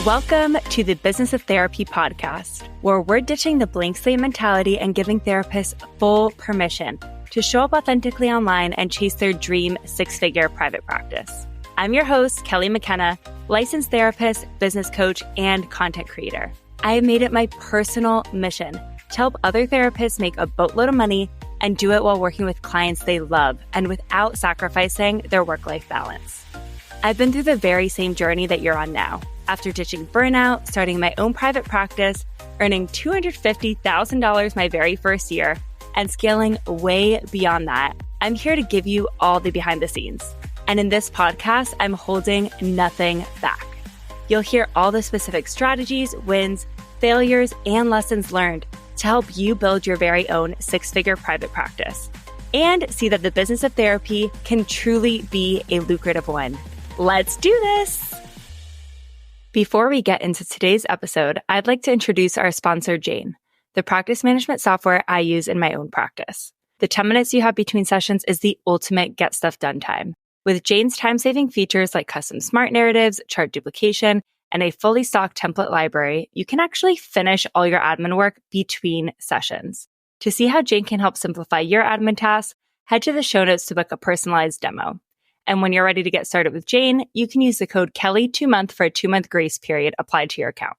Welcome to the Business of Therapy podcast, where we're ditching the blank slate mentality and giving therapists full permission to show up authentically online and chase their dream six-figure private practice. I'm your host, Kelly McKenna, licensed therapist, business coach, and content creator. I have made it my personal mission to help other therapists make a boatload of money and do it while working with clients they love and without sacrificing their work-life balance. I've been through the very same journey that you're on now. After ditching burnout, starting my own private practice, earning $250,000 my very first year, and scaling way beyond that, I'm here to give you all the behind the scenes. And in this podcast, I'm holding nothing back. You'll hear all the specific strategies, wins, failures, and lessons learned to help you build your very own six-figure private practice and see that the business of therapy can truly be a lucrative one. Let's do this! Before we get into today's episode, I'd like to introduce our sponsor, Jane, the practice management software I use in my own practice. The 10 minutes you have between sessions is the ultimate get stuff done time. With Jane's time-saving features like custom smart narratives, chart duplication, and a fully stocked template library, you can actually finish all your admin work between sessions. To see how Jane can help simplify your admin tasks, head to the show notes to book a personalized demo. And when you're ready to get started with Jane, you can use the code Kelly2month for a 2-month grace period applied to your account.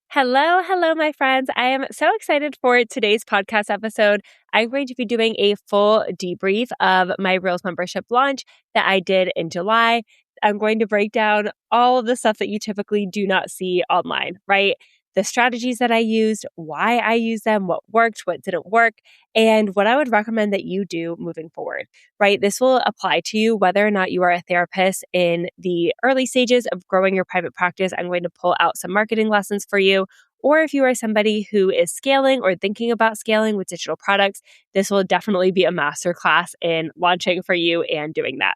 Hello, my friends. I am so excited for today's podcast episode. I'm going to be doing a full debrief of my Reels membership launch that I did in July. I'm going to break down all of the stuff that you typically do not see online, right? The strategies that I used, why I used them, what worked, what didn't work, and what I would recommend that you do moving forward, right? This will apply to you whether or not you are a therapist in the early stages of growing your private practice. I'm going to pull out some marketing lessons for you. Or if you are somebody who is scaling or thinking about scaling with digital products, this will definitely be a masterclass in launching for you and doing that.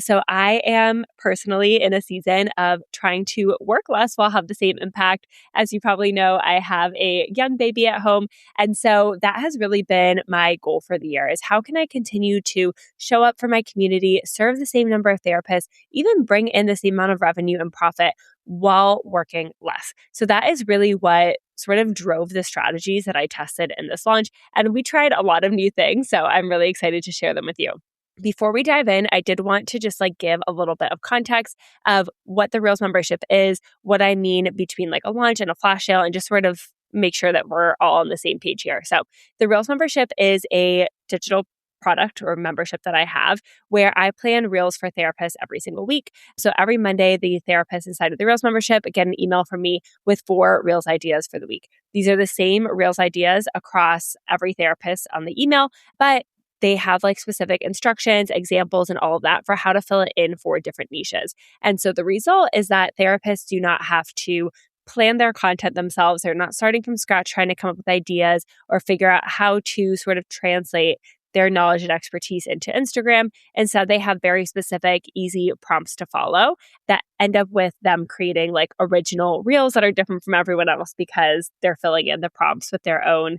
So I am personally in a season of trying to work less while have the same impact. As you probably know, I have a young baby at home. And so that has really been my goal for the year is how can I continue to show up for my community, serve the same number of therapists, even bring in the same amount of revenue and profit while working less. So that is really what sort of drove the strategies that I tested in this launch. And we tried a lot of new things. So I'm really excited to share them with you. Before we dive in, I did want to just give a little bit of context of what the Reels membership is, what I mean between a launch and a flash sale, and just sort of make sure that we're all on the same page here. So the Reels membership is a digital product or membership that I have where I plan Reels for therapists every single week. So every Monday, the therapists inside of the Reels membership get an email from me with 4 Reels ideas for the week. These are the same Reels ideas across every therapist on the email, but they have specific instructions, examples, and all of that for how to fill it in for different niches. And so the result is that therapists do not have to plan their content themselves. They're not starting from scratch trying to come up with ideas or figure out how to sort of translate their knowledge and expertise into Instagram. Instead, they have very specific, easy prompts to follow that end up with them creating original Reels that are different from everyone else because they're filling in the prompts with their own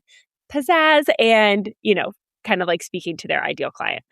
pizzazz and, kind of speaking to their ideal client.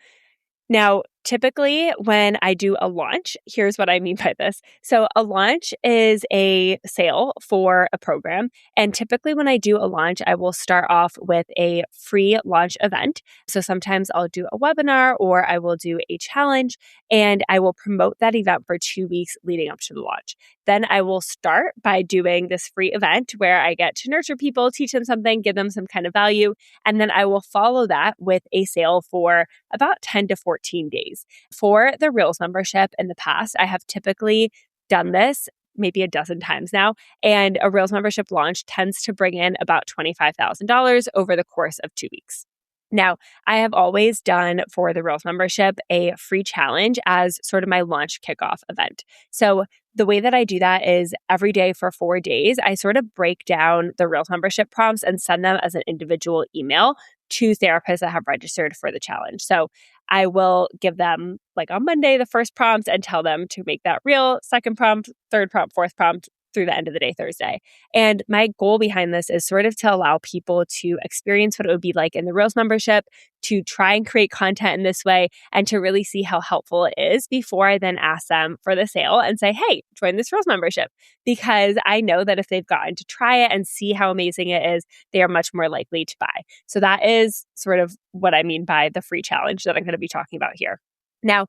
Now, typically when I do a launch, here's what I mean by this. So a launch is a sale for a program. And typically when I do a launch, I will start off with a free launch event. So sometimes I'll do a webinar or I will do a challenge and I will promote that event for 2 weeks leading up to the launch. Then I will start by doing this free event where I get to nurture people, teach them something, give them some kind of value. And then I will follow that with a sale for about 10 to 14 days. For the Reels membership in the past, I have typically done this maybe a dozen times now, and a Reels membership launch tends to bring in about $25,000 over the course of 2 weeks. Now, I have always done for the Reels membership a free challenge as sort of my launch kickoff event. So the way that I do that is every day for 4 days, I sort of break down the Reels membership prompts and send them as an individual email to therapists that have registered for the challenge. So I will give them on Monday the first prompt and tell them to make that reel, second prompt, third prompt, fourth prompt, through the end of the day Thursday. And my goal behind this is sort of to allow people to experience what it would be like in the Reels membership, to try and create content in this way, and to really see how helpful it is before I then ask them for the sale and say, hey, join this Reels membership. Because I know that if they've gotten to try it and see how amazing it is, they are much more likely to buy. So that is sort of what I mean by the free challenge that I'm going to be talking about here. Now,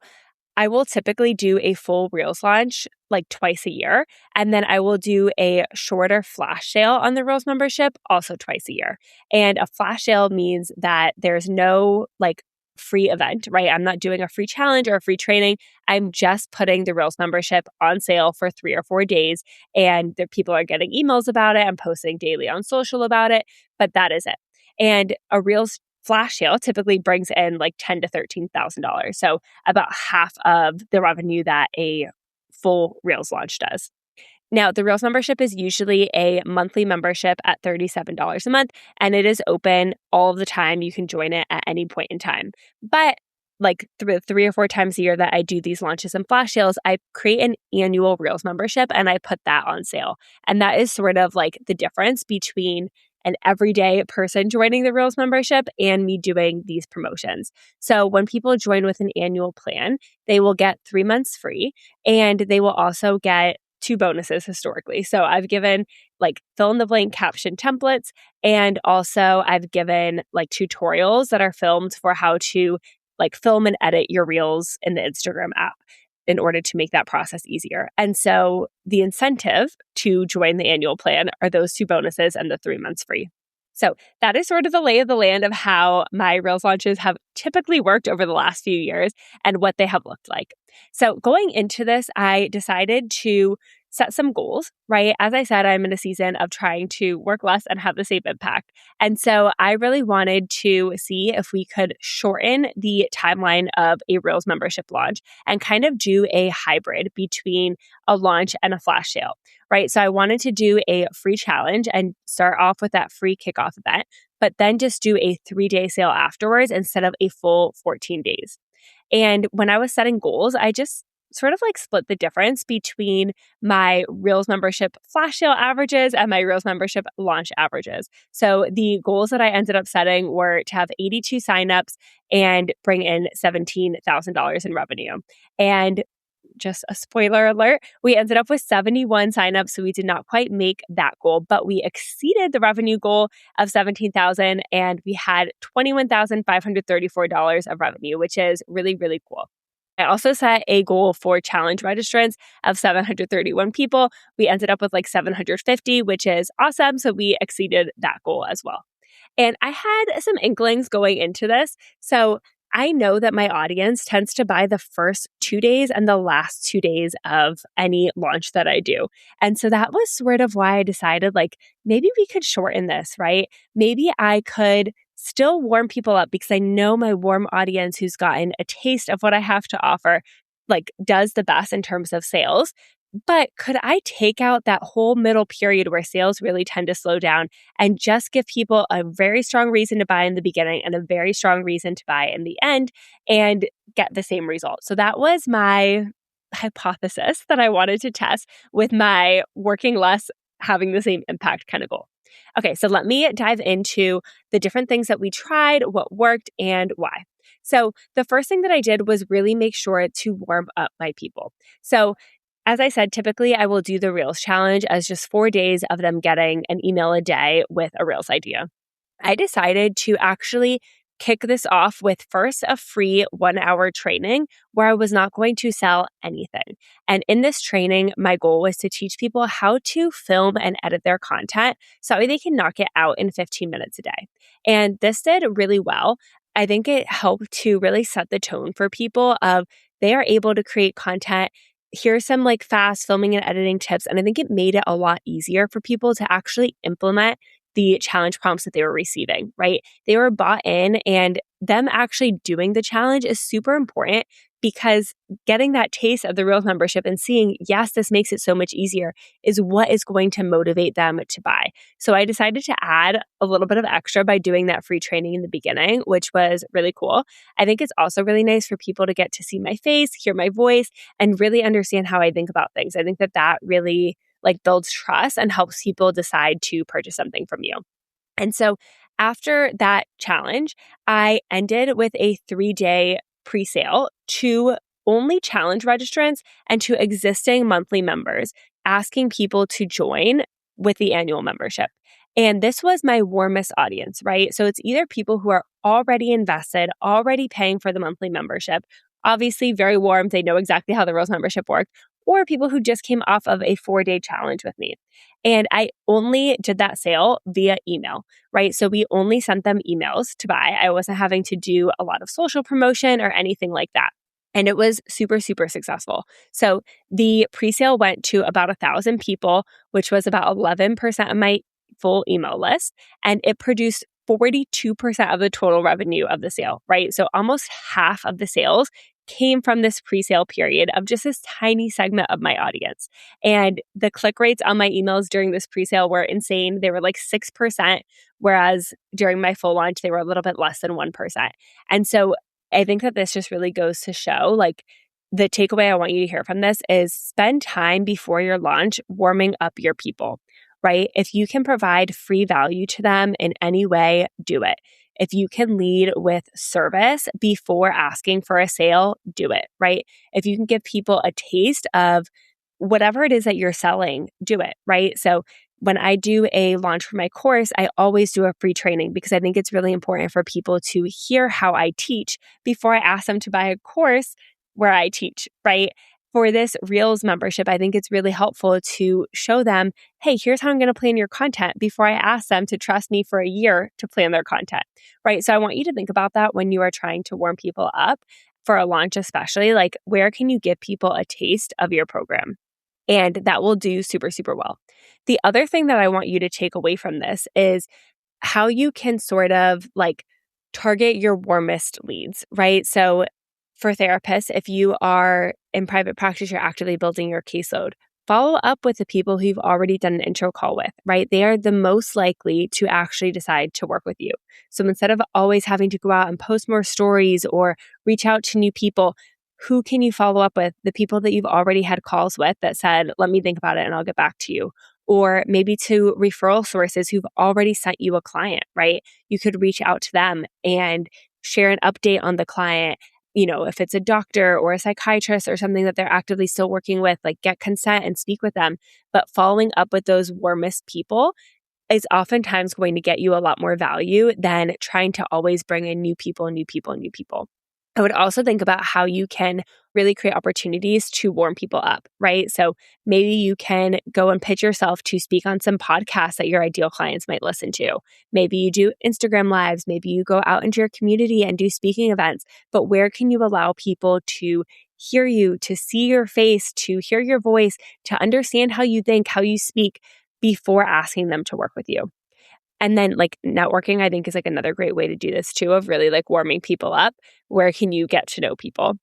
I will typically do a full Reels launch like twice a year. And then I will do a shorter flash sale on the Reels membership also twice a year. And a flash sale means that there's no like free event, right? I'm not doing a free challenge or a free training. I'm just putting the Reels membership on sale for 3 or 4 days. And the people are getting emails about it. I'm posting daily on social about it, but that is it. And a Reels flash sale typically brings in like $10,000 to $13,000. So about half of the revenue that a full Reels launch does. Now, the Reels membership is usually a monthly membership at $37 a month, and it is open all of the time. You can join it at any point in time. But like 3 or 4 times a year that I do these launches and flash sales, I create an annual Reels membership and I put that on sale. And that is sort of like the difference between an everyday person joining the Reels membership and me doing these promotions. So when people join with an annual plan, they will get 3 months free, and they will also get 2 bonuses historically. So I've given like fill in the blank caption templates, and also I've given like tutorials that are filmed for how to like film and edit your Reels in the Instagram app in order to make that process easier. And so the incentive to join the annual plan are those 2 bonuses and the 3 months free. So that is sort of the lay of the land of how my Reels launches have typically worked over the last few years and what they have looked like. So going into this, I decided to set some goals, right? As I said, I'm in a season of trying to work less and have the same impact. And so I really wanted to see if we could shorten the timeline of a Reels membership launch and kind of do a hybrid between a launch and a flash sale, right? So I wanted to do a free challenge and start off with that free kickoff event, but then just do a 3-day sale afterwards instead of a full 14 days. And when I was setting goals, I just sort of like split the difference between my Reels membership flash sale averages and my Reels membership launch averages. So the goals that I ended up setting were to have 82 signups and bring in $17,000 in revenue. And just a spoiler alert, we ended up with 71 signups, so we did not quite make that goal, but we exceeded the revenue goal of $17,000, and we had $21,534 of revenue, which is really, really cool. I also set a goal for challenge registrants of 731 people. We ended up with like 750, which is awesome. So we exceeded that goal as well. And I had some inklings going into this. So I know that my audience tends to buy the first 2 days and the last 2 days of any launch that I do. And so that was sort of why I decided like, maybe we could shorten this, right? Maybe I could still warm people up, because I know my warm audience who's gotten a taste of what I have to offer, like does the best in terms of sales. But could I take out that whole middle period where sales really tend to slow down and just give people a very strong reason to buy in the beginning and a very strong reason to buy in the end and get the same result? So that was my hypothesis that I wanted to test with my working less, having the same impact kind of goal. Okay, so let me dive into the different things that we tried, what worked, and why. So the first thing that I did was really make sure to warm up my people. So as I said, typically I will do the Reels challenge as just 4 days of them getting an email a day with a Reels idea. I decided to actually kick this off with first a free 1-hour training where I was not going to sell anything. And in this training, my goal was to teach people how to film and edit their content so that they can knock it out in 15 minutes a day. And this did really well. I think it helped to really set the tone for people of they are able to create content. Here's some like fast filming and editing tips. And I think it made it a lot easier for people to actually implement the challenge prompts that they were receiving, right? They were bought in, and them actually doing the challenge is super important, because getting that taste of the Reels membership and seeing, yes, this makes it so much easier is what is going to motivate them to buy. So I decided to add a little bit of extra by doing that free training in the beginning, which was really cool. I think it's also really nice for people to get to see my face, hear my voice, and really understand how I think about things. I think that that really like builds trust and helps people decide to purchase something from you. And so after that challenge, I ended with a 3-day pre-sale to only challenge registrants and to existing monthly members, asking people to join with the annual membership. And this was my warmest audience, right? So it's either people who are already invested, already paying for the monthly membership, obviously very warm, they know exactly how the Reels membership worked, or people who just came off of a 4-day challenge with me. And I only did that sale via email, right? So we only sent them emails to buy. I wasn't having to do a lot of social promotion or anything like that. And it was super, super successful. So the pre-sale went to about 1,000 people, which was about 11% of my full email list. And it produced 42% of the total revenue of the sale, right? So almost half of the sales came from this pre-sale period of just this tiny segment of my audience. And the click rates on my emails during this pre-sale were insane. They were like 6%, whereas during my full launch, they were a little bit less than 1%. And so I think that this just really goes to show, like, the takeaway I want you to hear from this is spend time before your launch warming up your people, right? If you can provide free value to them in any way, do it. If you can lead with service before asking for a sale, do it, right? If you can give people a taste of whatever it is that you're selling, do it, right? So when I do a launch for my course, I always do a free training because I think it's really important for people to hear how I teach before I ask them to buy a course where I teach, right? For this Reels membership, I think it's really helpful to show them, hey, here's how I'm going to plan your content before I ask them to trust me for a year to plan their content, right? So I want you to think about that when you are trying to warm people up for a launch, especially, like, where can you give people a taste of your program? And that will do super, super well. The other thing that I want you to take away from this is how you can sort of like target your warmest leads, right? So for therapists, if you are in private practice, you're actively building your caseload, follow up with the people who you've already done an intro call with, right? They are the most likely to actually decide to work with you. So instead of always having to go out and post more stories or reach out to new people, who can you follow up with? The people that you've already had calls with that said, let me think about it and I'll get back to you. Or maybe to referral sources who've already sent you a client, right? You could reach out to them and share an update on the client. You know, if it's a doctor or a psychiatrist or something that they're actively still working with, like, get consent and speak with them. But following up with those warmest people is oftentimes going to get you a lot more value than trying to always bring in new people. I would also think about how you can really create opportunities to warm people up, right? So maybe you can go and pitch yourself to speak on some podcasts that your ideal clients might listen to. Maybe you do Instagram lives. Maybe you go out into your community and do speaking events. But where can you allow people to hear you, to see your face, to hear your voice, to understand how you think, how you speak before asking them to work with you? And then, like, networking, I think, is like another great way to do this too, of really like warming people up. Where can you get to know people?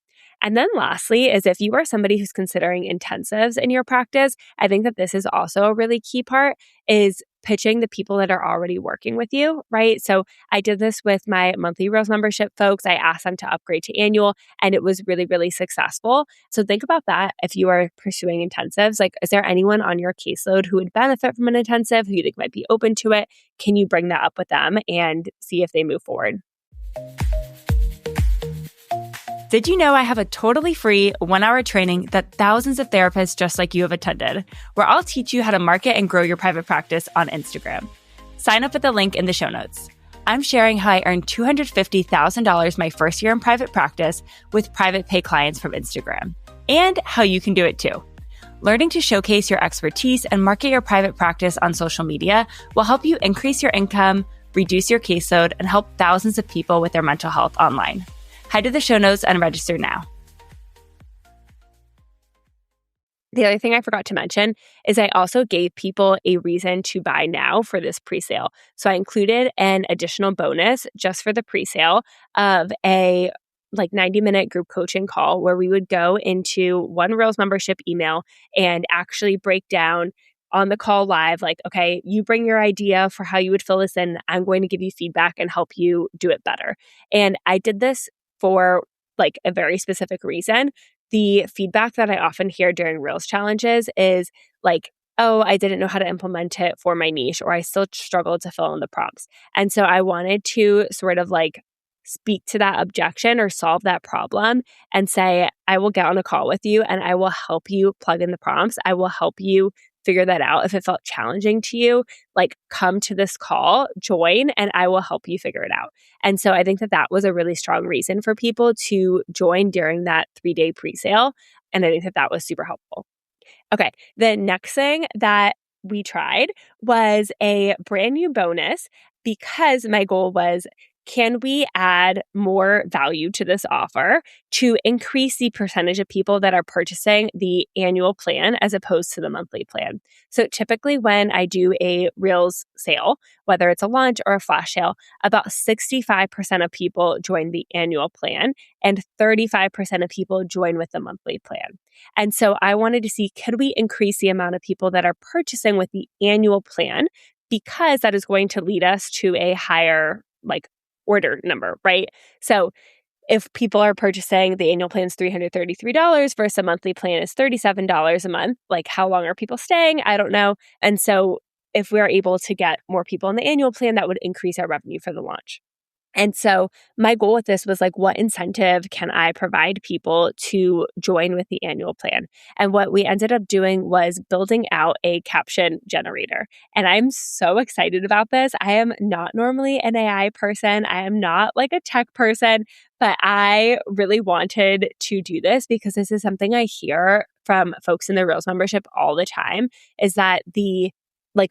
And then lastly is if you are somebody who's considering intensives in your practice, I think that this is also a really key part, is pitching the people that are already working with you, right? So I did this with my monthly Reels membership folks. I asked them to upgrade to annual and it was really, really successful. So think about that if you are pursuing intensives. Like, is there anyone on your caseload who would benefit from an intensive, who you think might be open to it? Can you bring that up with them and see if they move forward? Did you know I have a totally free 1-hour training that thousands of therapists just like you have attended, where I'll teach you how to market and grow your private practice on Instagram? Sign up at the link in the show notes. I'm sharing how I earned $250,000 my first year in private practice with private pay clients from Instagram, and how you can do it too. Learning to showcase your expertise and market your private practice on social media will help you increase your income, reduce your caseload, and help thousands of people with their mental health online. Head to the show notes and register now. The other thing I forgot to mention is I also gave people a reason to buy now for this presale. So I included an additional bonus just for the presale of a 90-minute group coaching call where we would go into one Reels membership email and actually break down on the call live, like, okay, you bring your idea for how you would fill this in. I'm going to give you feedback and help you do it better. And I did this for like a very specific reason. The feedback that I often hear during Reels challenges is like, oh, I didn't know how to implement it for my niche, or I still struggled to fill in the prompts. And so I wanted to sort of like speak to that objection or solve that problem and say, I will get on a call with you and I will help you plug in the prompts. I will help you figure that out. If it felt challenging to you, like come to this call, join, and I will help you figure it out. And so I think that that was a really strong reason for people to join during that 3-day pre-sale. And I think that that was super helpful. Okay, the next thing that we tried was a brand new bonus because my goal was, can we add more value to this offer to increase the percentage of people that are purchasing the annual plan as opposed to the monthly plan? So typically when I do a Reels sale, whether it's a launch or a flash sale, about 65% of people join the annual plan and 35% of people join with the monthly plan. And so I wanted to see, could we increase the amount of people that are purchasing with the annual plan, because that is going to lead us to a higher order number, right? So if people are purchasing the annual plan is $333 versus a monthly plan is $37 a month, how long are people staying? I don't know. And so if we're able to get more people in the annual plan, that would increase our revenue for the launch. And so my goal with this was what incentive can I provide people to join with the annual plan? And what we ended up doing was building out a caption generator. And I'm so excited about this. I am not normally an AI person. I am not a tech person, but I really wanted to do this because this is something I hear from folks in the Reels membership all the time, is that the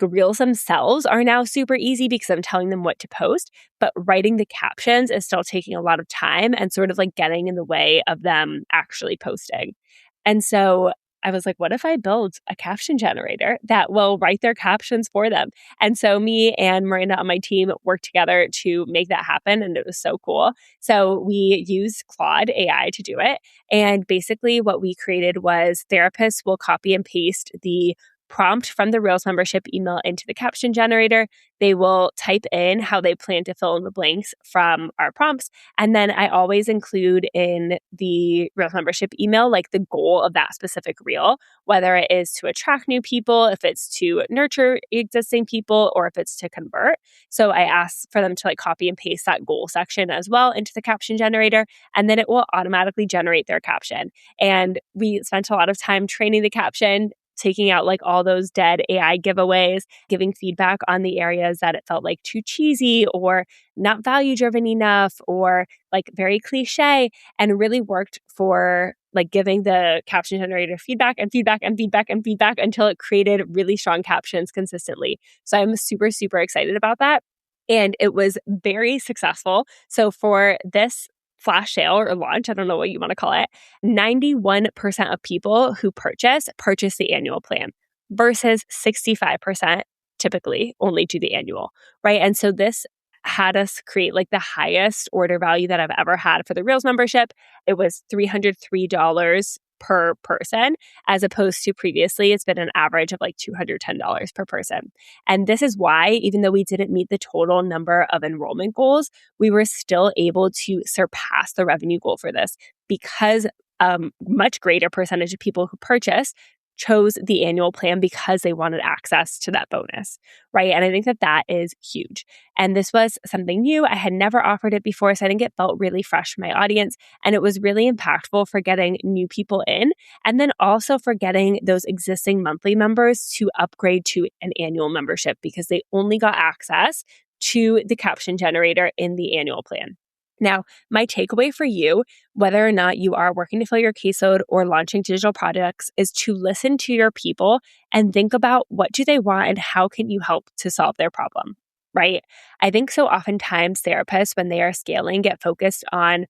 Reels themselves are now super easy because I'm telling them what to post, but writing the captions is still taking a lot of time and sort of getting in the way of them actually posting. And so I was what if I build a caption generator that will write their captions for them? And so me and Miranda on my team worked together to make that happen. And it was so cool. So we used Claude AI to do it. And basically what we created was therapists will copy and paste the prompt from the Reels membership email into the caption generator. They will type in how they plan to fill in the blanks from our prompts. And then I always include in the Reels membership email, the goal of that specific reel, whether it is to attract new people, if it's to nurture existing people, or if it's to convert. So I ask for them to copy and paste that goal section as well into the caption generator, and then it will automatically generate their caption. And we spent a lot of time training the caption, taking out all those dead AI giveaways, giving feedback on the areas that it felt too cheesy or not value driven enough or very cliche, and really worked for giving the caption generator feedback and feedback and feedback and feedback until it created really strong captions consistently. So I'm super, super excited about that. And it was very successful. So for this flash sale or launch, I don't know what you want to call it, 91% of people who purchase the annual plan versus 65% typically only do the annual, right? And so this had us create the highest order value that I've ever had for the Reels membership. It was $303 per person, as opposed to previously it's been an average of $210 per person. And this is why, even though we didn't meet the total number of enrollment goals, we were still able to surpass the revenue goal for this because a much greater percentage of people who purchased chose the annual plan because they wanted access to that bonus, right? And I think that that is huge. And this was something new. I had never offered it before, so I think it felt really fresh for my audience. And it was really impactful for getting new people in, and then also for getting those existing monthly members to upgrade to an annual membership because they only got access to the caption generator in the annual plan. Now, my takeaway for you, whether or not you are working to fill your caseload or launching digital products, is to listen to your people and think about what do they want and how can you help to solve their problem, right? I think so oftentimes therapists, when they are scaling, get focused on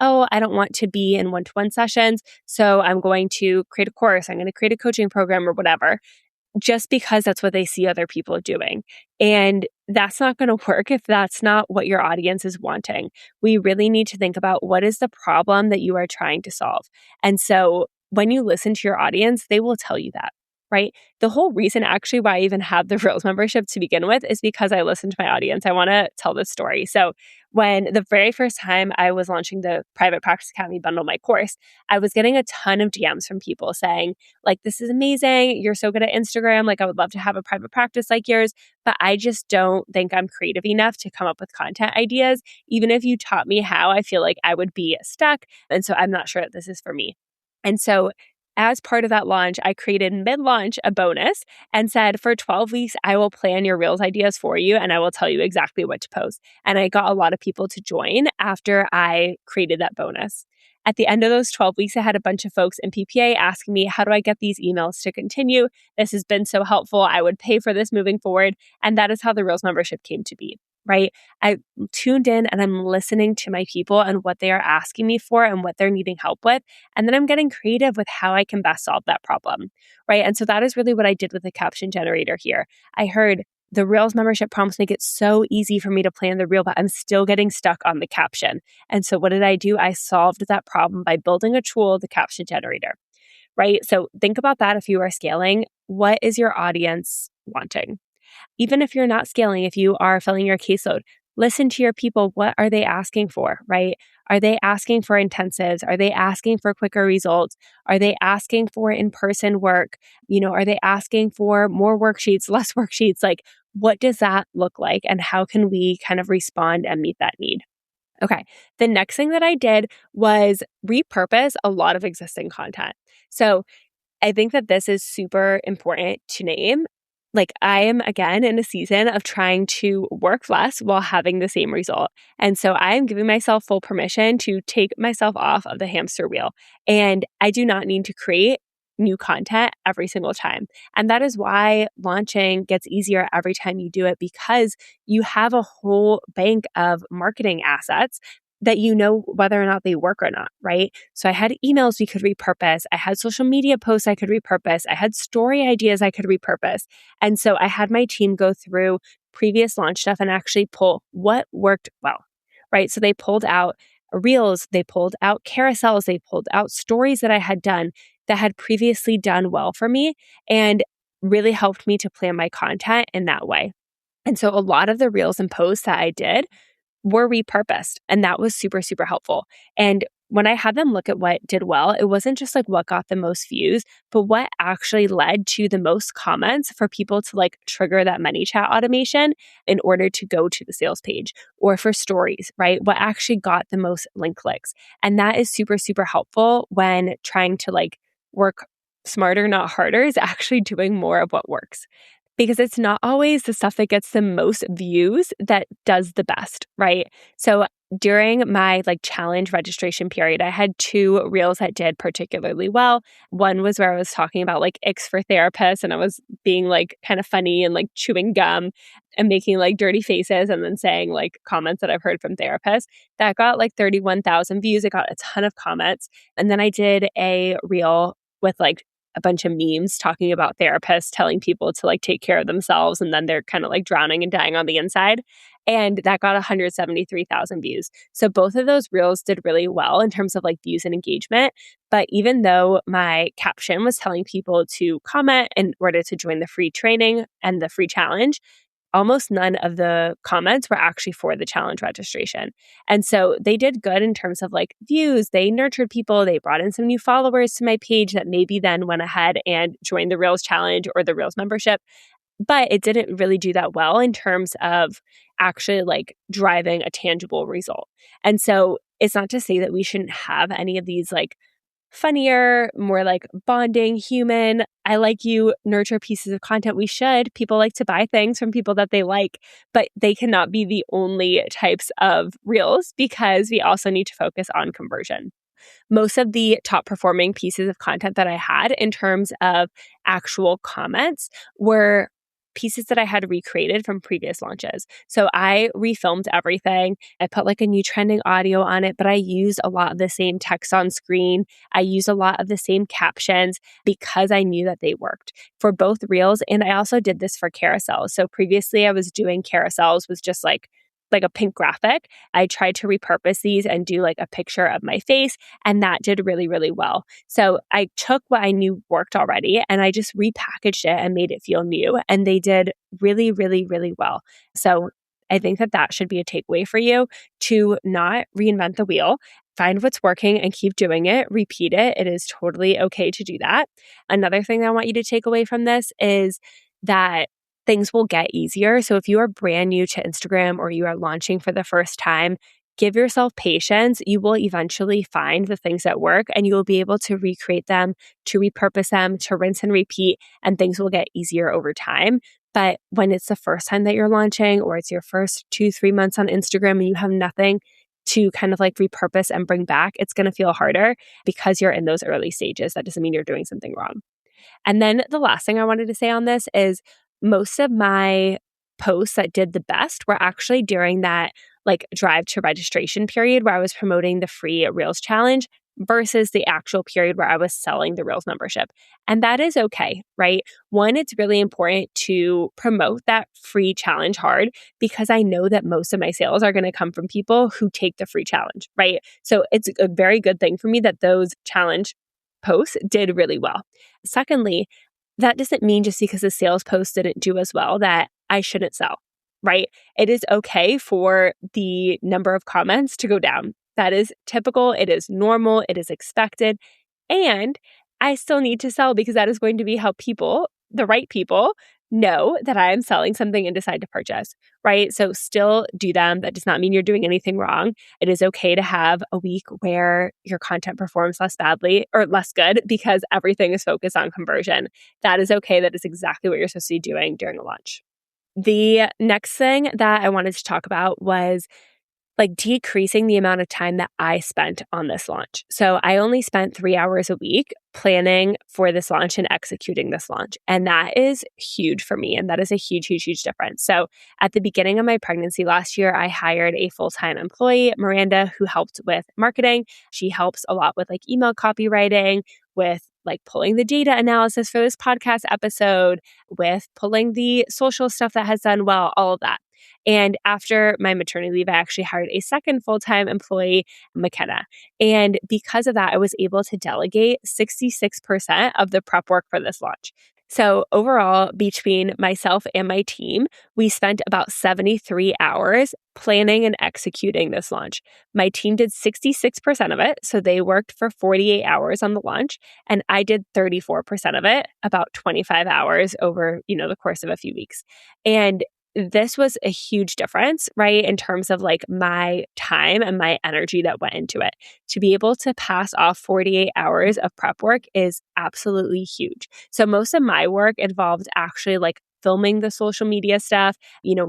oh, I don't want to be in one-to-one sessions, so I'm going to create a course, I'm going to create a coaching program or whatever, just because that's what they see other people doing. And that's not going to work if that's not what your audience is wanting. We really need to think about what is the problem that you are trying to solve. And so when you listen to your audience, they will tell you that, right? The whole reason actually why I even have the Reels membership to begin with is because I listen to my audience. I want to tell this story. So when the very first time I was launching the Private Practice Academy Bundle, my course, I was getting a ton of DMs from people saying, like, this is amazing. You're so good at Instagram. Like, I would love to have a private practice like yours, but I just don't think I'm creative enough to come up with content ideas. Even if you taught me how, I feel like I would be stuck. And so I'm not sure that this is for me. And so as part of that launch, I created mid-launch a bonus and said, for 12 weeks, I will plan your Reels ideas for you and I will tell you exactly what to post. And I got a lot of people to join after I created that bonus. At the end of those 12 weeks, I had a bunch of folks in PPA asking me, how do I get these emails to continue? This has been so helpful. I would pay for this moving forward. And that is how the Reels membership came to be. Right? I tuned in and I'm listening to my people and what they are asking me for and what they're needing help with. And then I'm getting creative with how I can best solve that problem. Right? And so that is really what I did with the caption generator here. I heard the Reels membership prompts make it so easy for me to plan the reel, but I'm still getting stuck on the caption. And so what did I do? I solved that problem by building a tool, the caption generator. Right? So think about that if you are scaling. What is your audience wanting? Even if you're not scaling, if you are filling your caseload, listen to your people. What are they asking for, right? Are they asking for intensives? Are they asking for quicker results? Are they asking for in-person work? Are they asking for more worksheets, less worksheets? Like, what does that look like? And how can we kind of respond and meet that need? Okay. The next thing that I did was repurpose a lot of existing content. So I think that this is super important to name. Like, I am again in a season of trying to work less while having the same result. And so I am giving myself full permission to take myself off of the hamster wheel. And I do not need to create new content every single time. And that is why launching gets easier every time you do it, because you have a whole bank of marketing assets that you know whether or not they work or not, right? So I had emails we could repurpose. I had social media posts I could repurpose. I had story ideas I could repurpose. And so I had my team go through previous launch stuff and actually pull what worked well, right? So they pulled out reels, they pulled out carousels, they pulled out stories that I had done that had previously done well for me and really helped me to plan my content in that way. And so a lot of the reels and posts that I did were repurposed. And that was super, super helpful. And when I had them look at what did well, it wasn't just like what got the most views, but what actually led to the most comments for people to like trigger that ManyChat automation in order to go to the sales page, or for stories, right? What actually got the most link clicks. And that is super, super helpful when trying to like work smarter, not harder, is actually doing more of what works. Because it's not always the stuff that gets the most views that does the best, right? So during my like challenge registration period, I had 2 reels that did particularly well. One was where I was talking about like icks for therapists, and I was being like kind of funny and like chewing gum and making like dirty faces and then saying like comments that I've heard from therapists. That got like 31,000 views. It got a ton of comments. And then I did a reel with like a bunch of memes talking about therapists telling people to like take care of themselves, and then they're kind of like drowning and dying on the inside. And that got 173,000 views. So both of those reels did really well in terms of like views and engagement. But even though my caption was telling people to comment in order to join the free training and the free challenge, almost none of the comments were actually for the challenge registration. And so they did good in terms of like views. They nurtured people. They brought in some new followers to my page that maybe then went ahead and joined the Reels challenge or the Reels membership. But it didn't really do that well in terms of actually like driving a tangible result. And so it's not to say that we shouldn't have any of these like funnier, more like bonding, human, I like you, nurture pieces of content. We should. People like to buy things from people that they like, but they cannot be the only types of reels, because we also need to focus on conversion. Most of the top performing pieces of content that I had in terms of actual comments were pieces that I had recreated from previous launches. So I refilmed everything. I put like a new trending audio on it, but I used a lot of the same text on screen. I used a lot of the same captions because I knew that they worked for both reels. And I also did this for carousels. So previously I was doing carousels with just like like a pink graphic. I tried to repurpose these and do like a picture of my face, and that did really, really well. So I took what I knew worked already and I just repackaged it and made it feel new. And they did really, really, really well. So I think that that should be a takeaway for you, to not reinvent the wheel. Find what's working and keep doing it. Repeat it. It is totally okay to do that. Another thing I want you to take away from this is that things will get easier. So if you are brand new to Instagram or you are launching for the first time, give yourself patience. You will eventually find the things that work and you will be able to recreate them, to repurpose them, to rinse and repeat, and things will get easier over time. But when it's the first time that you're launching, or it's your first 2-3 months on Instagram and you have nothing to kind of like repurpose and bring back, it's going to feel harder because you're in those early stages. That doesn't mean you're doing something wrong. And then the last thing I wanted to say on this is most of my posts that did the best were actually during that like drive to registration period where I was promoting the free Reels challenge versus the actual period where I was selling the Reels membership. And that is okay, right? One, it's really important to promote that free challenge hard because I know that most of my sales are going to come from people who take the free challenge, right? So it's a very good thing for me that those challenge posts did really well. Secondly, that doesn't mean just because the sales post didn't do as well that I shouldn't sell, right? It is okay for the number of comments to go down. That is typical. It is normal. It is expected. And I still need to sell because that is going to be how people, the right people, know that I am selling something and decide to purchase, right? So still do them. That does not mean you're doing anything wrong. It is okay to have a week where your content performs less badly or less good because everything is focused on conversion. That is okay. That is exactly what you're supposed to be doing during a launch. The next thing that I wanted to talk about was like decreasing the amount of time that I spent on this launch. So I only spent 3 hours a week planning for this launch and executing this launch. And that is huge for me. And that is a huge, huge, huge difference. So at the beginning of my pregnancy last year, I hired a full-time employee, Miranda, who helped with marketing. She helps a lot with like email copywriting, with like pulling the data analysis for this podcast episode, with pulling the social stuff that has done well, all of that. And after my maternity leave, I actually hired a second full-time employee, McKenna. And because of that, I was able to delegate 66% of the prep work for this launch. So overall, between myself and my team, we spent about 73 hours planning and executing this launch. My team did 66% of it. So they worked for 48 hours on the launch, and I did 34% of it, about 25 hours over, the course of a few weeks. And this was a huge difference, right? In terms of like my time and my energy that went into it. To be able to pass off 48 hours of prep work is absolutely huge. So most of my work involved actually like filming the social media stuff,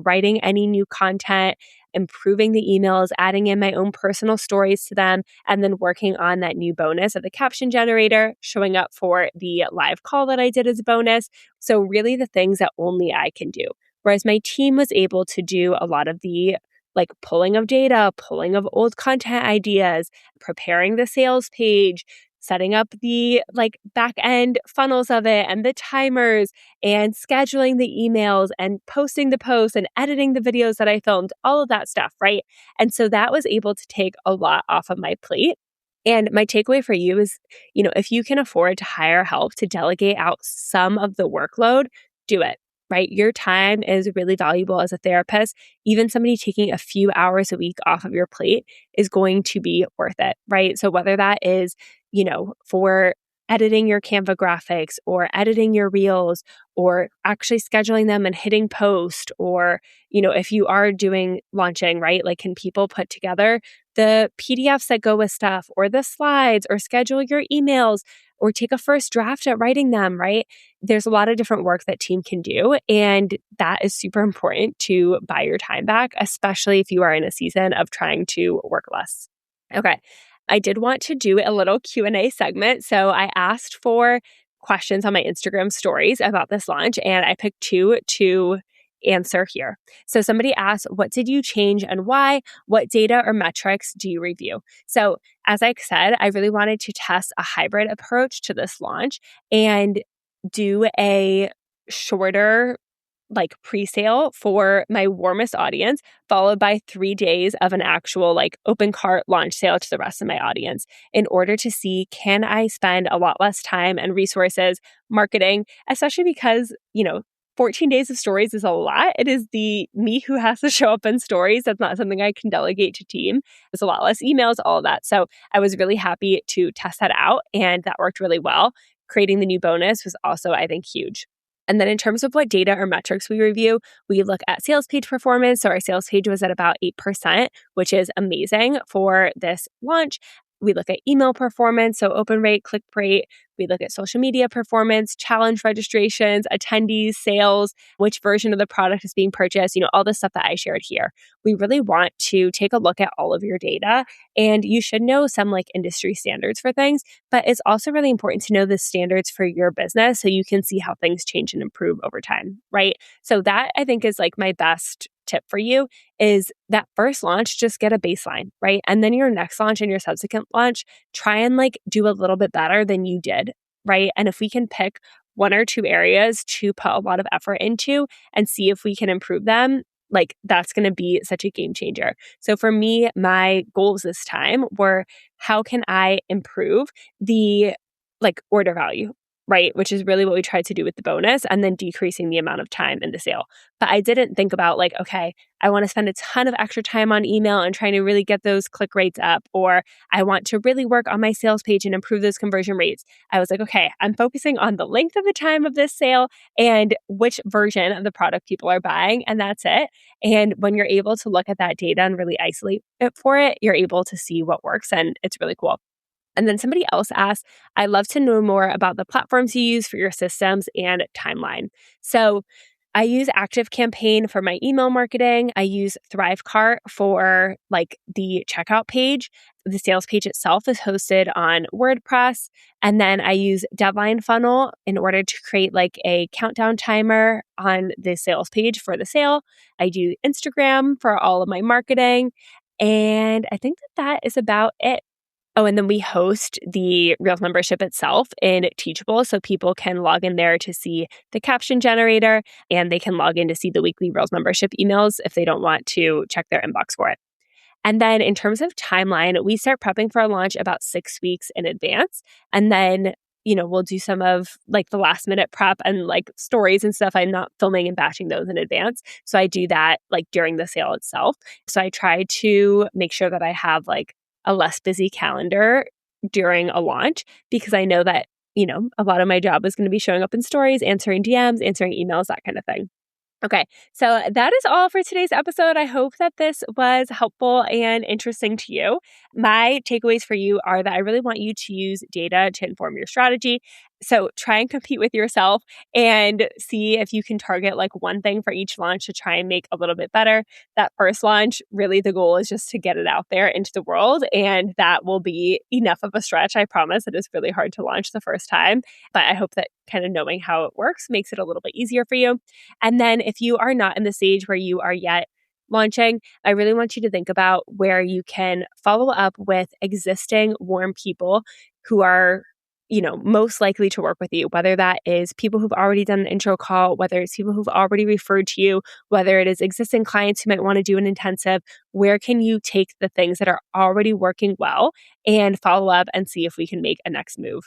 writing any new content, improving the emails, adding in my own personal stories to them, and then working on that new bonus of the caption generator, showing up for the live call that I did as a bonus. So really the things that only I can do. Whereas my team was able to do a lot of the like pulling of data, pulling of old content ideas, preparing the sales page, setting up the like back end funnels of it and the timers and scheduling the emails and posting the posts and editing the videos that I filmed, all of that stuff, right? And so that was able to take a lot off of my plate. And my takeaway for you is, if you can afford to hire help to delegate out some of the workload, do it. Right? Your time is really valuable as a therapist. Even somebody taking a few hours a week off of your plate is going to be worth it, right? So whether that is, for editing your Canva graphics or editing your reels or actually scheduling them and hitting post, or, if you are doing launching, right? Like, can people put together the PDFs that go with stuff or the slides or schedule your emails or take a first draft at writing them, right? There's a lot of different work that team can do. And that is super important to buy your time back, especially if you are in a season of trying to work less. Okay. I did want to do a little Q&A segment. So I asked for questions on my Instagram stories about this launch, and I picked two to answer here. So somebody asked, what did you change and why? What data or metrics do you review? So as I said, I really wanted to test a hybrid approach to this launch and do a shorter like pre-sale for my warmest audience, followed by 3 days of an actual like open cart launch sale to the rest of my audience in order to see, can I spend a lot less time and resources marketing, especially because, 14 days of stories is a lot. It is the me who has to show up in stories. That's not something I can delegate to team. There's a lot less emails, all of that. So I was really happy to test that out, and that worked really well. Creating the new bonus was also, I think, huge. And then in terms of what data or metrics we review, we look at sales page performance. So our sales page was at about 8%, which is amazing for this launch. We look at email performance, so open rate, click rate. We look at social media performance, challenge registrations, attendees, sales, which version of the product is being purchased, all the stuff that I shared here. We really want to take a look at all of your data, and you should know some like industry standards for things, but it's also really important to know the standards for your business so you can see how things change and improve over time, right? So that I think is like my best tip for you is that first launch, just get a baseline, right? And then your next launch and your subsequent launch, try and like do a little bit better than you did, right? And if we can pick 1 or 2 areas to put a lot of effort into and see if we can improve them, like that's going to be such a game changer. So for me, my goals this time were, how can I improve the like order value, right? Which is really what we tried to do with the bonus, and then decreasing the amount of time in the sale. But I didn't think about like, okay, I want to spend a ton of extra time on email and trying to really get those click rates up, or I want to really work on my sales page and improve those conversion rates. I was like, okay, I'm focusing on the length of the time of this sale and which version of the product people are buying, and that's it. And when you're able to look at that data and really isolate it for it, you're able to see what works, and it's really cool. And then somebody else asked, I'd love to know more about the platforms you use for your systems and timeline. So I use ActiveCampaign for my email marketing. I use ThriveCart for like the checkout page. The sales page itself is hosted on WordPress. And then I use Deadline Funnel in order to create like a countdown timer on the sales page for the sale. I do Instagram for all of my marketing. And I think that is about it. Oh, and then we host the Reels membership itself in Teachable, so people can log in there to see the caption generator, and they can log in to see the weekly Reels membership emails if they don't want to check their inbox for it. And then in terms of timeline, we start prepping for a launch about 6 weeks in advance. And then, we'll do some of like the last minute prep and like stories and stuff. I'm not filming and batching those in advance. So I do that like during the sale itself. So I try to make sure that I have like a less busy calendar during a launch, because I know that, a lot of my job is going to be showing up in stories, answering DMs, answering emails, that kind of thing. Okay, so that is all for today's episode. I hope that this was helpful and interesting to you. My takeaways for you are that I really want you to use data to inform your strategy. So try and compete with yourself and see if you can target like one thing for each launch to try and make a little bit better. That first launch, really the goal is just to get it out there into the world, and that will be enough of a stretch. I promise it is really hard to launch the first time, but I hope that kind of knowing how it works makes it a little bit easier for you. And then if you are not in the stage where you are yet launching, I really want you to think about where you can follow up with existing warm people who are most likely to work with you, whether that is people who've already done an intro call, whether it's people who've already referred to you, whether it is existing clients who might want to do an intensive. Where can you take the things that are already working well and follow up and see if we can make a next move?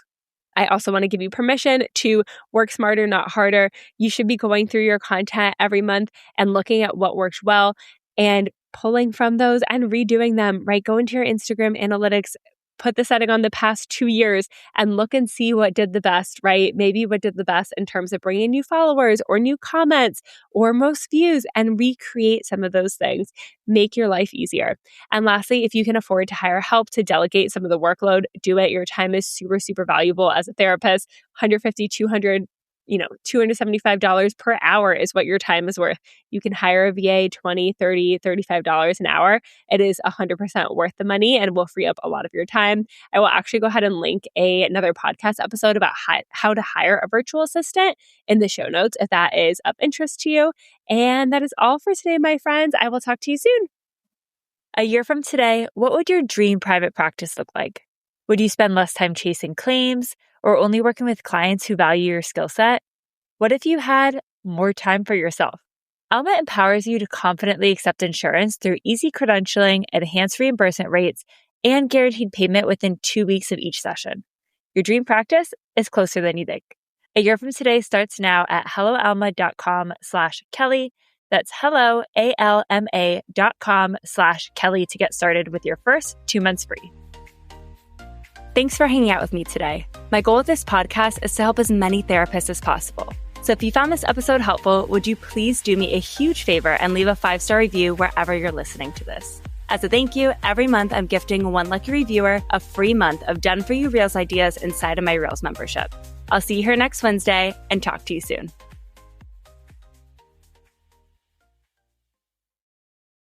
I also want to give you permission to work smarter, not harder. You should be going through your content every month and looking at what works well and pulling from those and redoing them, right? Go into your Instagram analytics, put the setting on the past 2 years and look and see what did the best, right? Maybe what did the best in terms of bringing new followers or new comments or most views, and recreate some of those things. Make your life easier. And lastly, if you can afford to hire help to delegate some of the workload, do it. Your time is super, super valuable as a therapist. $150, $200, $275 per hour is what your time is worth. You can hire a VA $20, $30, $35 an hour. It is 100% worth the money and will free up a lot of your time. I will actually go ahead and link another podcast episode about how to hire a virtual assistant in the show notes if that is of interest to you. And that is all for today, my friends. I will talk to you soon. A year from today, what would your dream private practice look like? Would you spend less time chasing claims or only working with clients who value your skill set? What if you had more time for yourself. Alma empowers you to confidently accept insurance through easy credentialing, enhanced reimbursement rates, and guaranteed payment within 2 weeks of each session. Your dream practice is closer than you think. A year from today starts now at helloalma.com/Kelly. That's helloalma.com/Kelly to get started with your first 2 months free. Thanks for hanging out with me today. My goal with this podcast is to help as many therapists as possible. So if you found this episode helpful, would you please do me a huge favor and leave a 5-star review wherever you're listening to this? As a thank you, every month I'm gifting one lucky reviewer a free month of Done For You Reels ideas inside of my Reels membership. I'll see you here next Wednesday and talk to you soon.